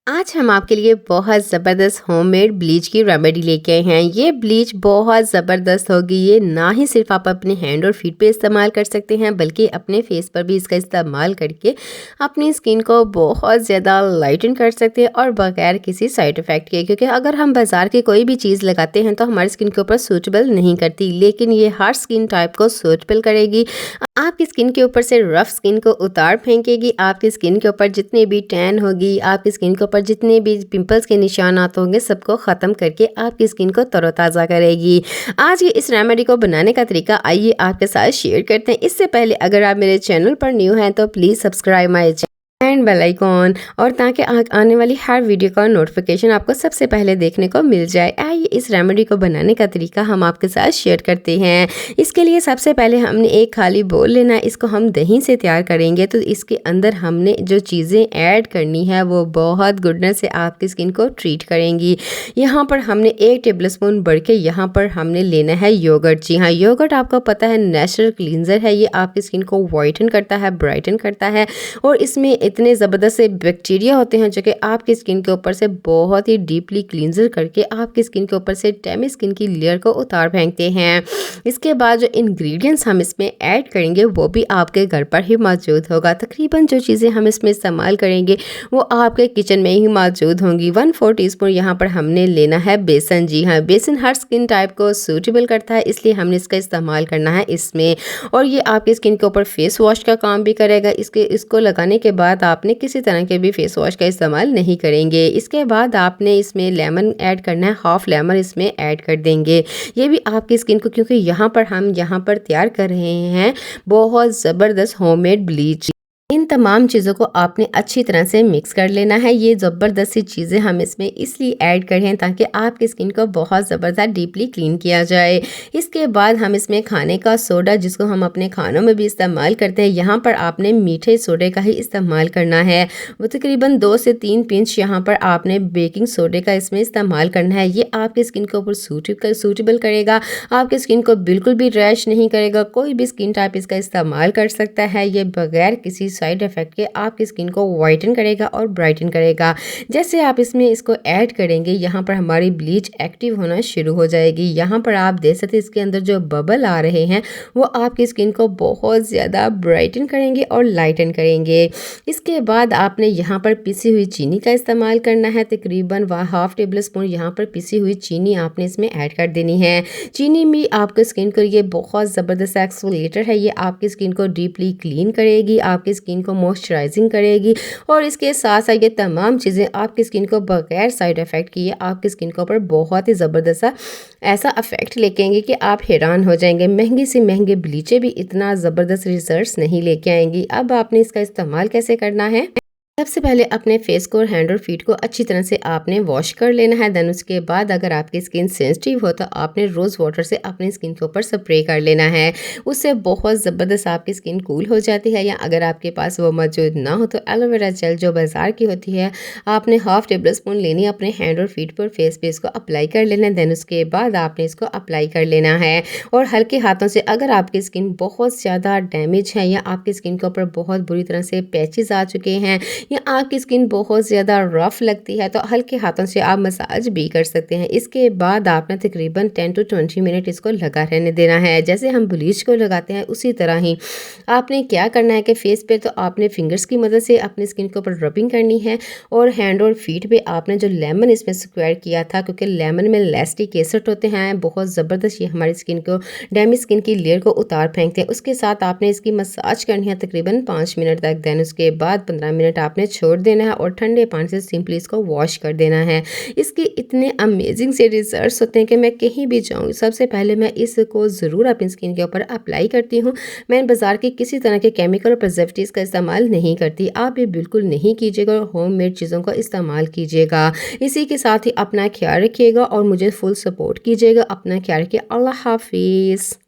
आज हम आपके लिए बहुत ज़बरदस्त होममेड ब्लीच की रेमेडी लेके आए हैं। ये ब्लीच बहुत ज़बरदस्त होगी। ये ना ही सिर्फ आप अपने हैंड और फीट पे इस्तेमाल कर सकते हैं, बल्कि अपने फेस पर भी इसका इस्तेमाल करके अपनी स्किन को बहुत ज़्यादा लाइटन कर सकते हैं और बगैर किसी साइड इफ़ेक्ट के। क्योंकि अगर हम बाज़ार की कोई भी चीज़ लगाते हैं तो हमारी स्किन के ऊपर सूटेबल नहीं करती, लेकिन ये हर स्किन टाइप को सूटेबल करेगी। आपकी स्किन के ऊपर से रफ स्किन को उतार फेंकेगी। आपकी स्किन के ऊपर जितनी भी टैन होगी, आपकी स्किन के ऊपर जितने भी पिंपल्स के निशानात होंगे, सबको ख़त्म करके आपकी स्किन को तरोताज़ा करेगी। आज की इस रेमेडी को बनाने का तरीका आइए आपके साथ शेयर करते हैं। इससे पहले अगर आप मेरे चैनल पर न्यू हैं तो please subscribe my channel and bell icon, और ताकि आने वाली हर वीडियो का नोटिफिकेशन आपको सबसे पहले देखने को मिल जाए। आइए इस रेमेडी को बनाने का तरीका हम आपके साथ शेयर करते हैं। इसके लिए सबसे पहले हमने एक खाली बोल लेना है। इसको हम दही से तैयार करेंगे, तो इसके अंदर हमने जो चीज़ें ऐड करनी है वो बहुत गुडनेस से आपकी स्किन को ट्रीट करेंगी। यहाँ पर हमने 1 टेबल स्पून बढ़ के यहाँ पर हमने लेना है योगर्ट। जी हाँ, योगर्ट आपको पता है नेचुरल क्लींजर है। ये आपकी स्किन को वाइटन करता है, ब्राइटन करता है, और इसमें इतने ज़बरदस्त से बैक्टीरिया होते हैं जो कि आपकी स्किन के ऊपर से बहुत ही डीपली क्लींजर करके आपकी स्किन के ऊपर से डैमेज स्किन की लेयर को उतार फेंकते हैं। इसके बाद जो इंग्रेडिएंट्स हम इसमें ऐड करेंगे वो भी आपके घर पर ही मौजूद होगा। तकरीबन जो चीज़ें हम इसमें इस्तेमाल करेंगे वो आपके किचन में ही मौजूद होंगी। 1/4 टीस्पून यहाँ पर हमने लेना है बेसन। जी हाँ, बेसन हर स्किन टाइप को सूटेबल करता है, इसलिए हमने इसका इस्तेमाल करना है इसमें। और ये आपकी स्किन के ऊपर फेस वॉश का काम भी करेगा। इसको लगाने के बाद आपने किसी तरह के भी फेस वॉश का इस्तेमाल नहीं करेंगे। इसके बाद आपने इसमें लेमन ऐड करना है, हाफ लेमन इसमें ऐड कर देंगे। ये भी आपकी स्किन को, क्योंकि यहाँ पर तैयार कर रहे हैं बहुत ज़बरदस्त होममेड ब्लीच। इन तमाम चीज़ों को आपने अच्छी तरह से मिक्स कर लेना है। ये ज़बरदस्त सी चीज़ें हम इसमें इसलिए ऐड कर रहे हैं ताकि आपकी स्किन को बहुत ज़बरदस्त डीपली क्लीन किया जाए। इसके बाद हम इसमें खाने का सोडा, जिसको हम अपने खानों में भी इस्तेमाल करते हैं, यहाँ पर आपने मीठे सोडे का ही इस्तेमाल करना है। वो तकरीबन 2 से 3 पिंच यहाँ पर आपने बेकिंग सोडे का इसमें इस्तेमाल करना है। ये आपकी स्किन के ऊपर सूटेबल करेगा, आपकी स्किन को बिल्कुल भी रैश नहीं करेगा। कोई भी स्किन टाइप इसका इस्तेमाल कर सकता है। ये बगैर किसी साइड इफेक्ट के आपकी स्किन को वाइटन करेगा और ब्राइटन करेगा। जैसे आप इसमें इसको ऐड करेंगे, यहाँ पर हमारी ब्लीच एक्टिव होना शुरू हो जाएगी। यहाँ पर आप देख सकते हैं इसके अंदर जो बबल आ रहे हैं वो आपकी स्किन को बहुत ज़्यादा ब्राइटन करेंगे और लाइटन करेंगे। इसके बाद आपने यहाँ पर पिसी हुई चीनी का इस्तेमाल करना है। तकरीबन 1/2 टेबल स्पून यहाँ पर पिसी हुई चीनी आपने इसमें ऐड कर देनी है। चीनी भी आपकी स्किन के लिए बहुत ज़बरदस्त एक्सफोलिएटर है। ये आपकी स्किन को डीपली क्लीन करेगी, आपकी स्किन को मॉइस्चराइजिंग करेगी, और इसके साथ साथ ये तमाम चीज़ें आपकी स्किन को बगैर साइड इफ़ेक्ट किए आपकी स्किन के ऊपर बहुत ही ज़बरदस्त सा ऐसा इफेक्ट लेके आएंगे कि आप हैरान हो जाएंगे। महंगी से महंगे ब्लीचें भी इतना ज़बरदस्त रिजल्ट्स नहीं लेके आएंगी। अब आपने इसका इस्तेमाल कैसे करना है? सबसे पहले अपने फेस को और हैंड और फीट को अच्छी तरह से आपने वॉश कर लेना है। देन उसके बाद अगर आपकी स्किन सेंसिटिव हो तो आपने रोज़ वाटर से अपनी स्किन के ऊपर स्प्रे कर लेना है। उससे बहुत ज़बरदस्त आपकी स्किन कूल हो जाती है। या अगर आपके पास वो मौजूद ना हो तो एलोवेरा जेल जो बाज़ार की होती है आपने 1/2 टेबल स्पून लेनी है, अपने हैंड और फीट पर फेस पे इसको अप्लाई कर लेना है। देन उसके बाद आपने इसको अप्लाई कर लेना है, और हल्के हाथों से। अगर आपकी स्किन बहुत ज़्यादा डैमेज है या आपकी स्किन के ऊपर बहुत बुरी तरह से पैचेस आ चुके हैं या आपकी स्किन बहुत ज़्यादा रफ लगती है तो हल्के हाथों से आप मसाज भी कर सकते हैं। इसके बाद आपने तकरीबन 10 to 20 मिनट इसको लगा रहने देना है। जैसे हम ब्लीच को लगाते हैं उसी तरह ही आपने क्या करना है कि फेस पे तो आपने फिंगर्स की मदद से अपनी स्किन के ऊपर रबिंग करनी है, और हैंड और फीट पे आपने जो लेमन इसमें स्क्वायर किया था, क्योंकि लेमन में लैक्टिक एसिड होते हैं बहुत ज़बरदस्त, ये हमारी स्किन को डैमेज स्किन की लेयर को उतार फेंकते हैं। उसके साथ आपने इसकी मसाज करनी है तकरीबन 5 मिनट तक। देन उसके बाद 15 मिनट आपने छोड़ देना है और ठंडे पानी से सिंपली इसको वॉश कर देना है। इसके इतने अमेजिंग से रिजल्ट्स होते हैं कि मैं कहीं भी जाऊँ सबसे पहले मैं इसको ज़रूर अपनी स्किन के ऊपर अप्लाई करती हूँ। मैं बाज़ार के किसी तरह के केमिकल और प्रिजर्वेटिव्स का इस्तेमाल नहीं करती। आप ये बिल्कुल नहीं कीजिएगा और होममेड चीज़ों का इस्तेमाल कीजिएगा। इसी के साथ ही अपना ख्याल रखिएगा और मुझे फुल सपोर्ट कीजिएगा। अपना ख्याल रखिए। अल्लाह हाफिज़।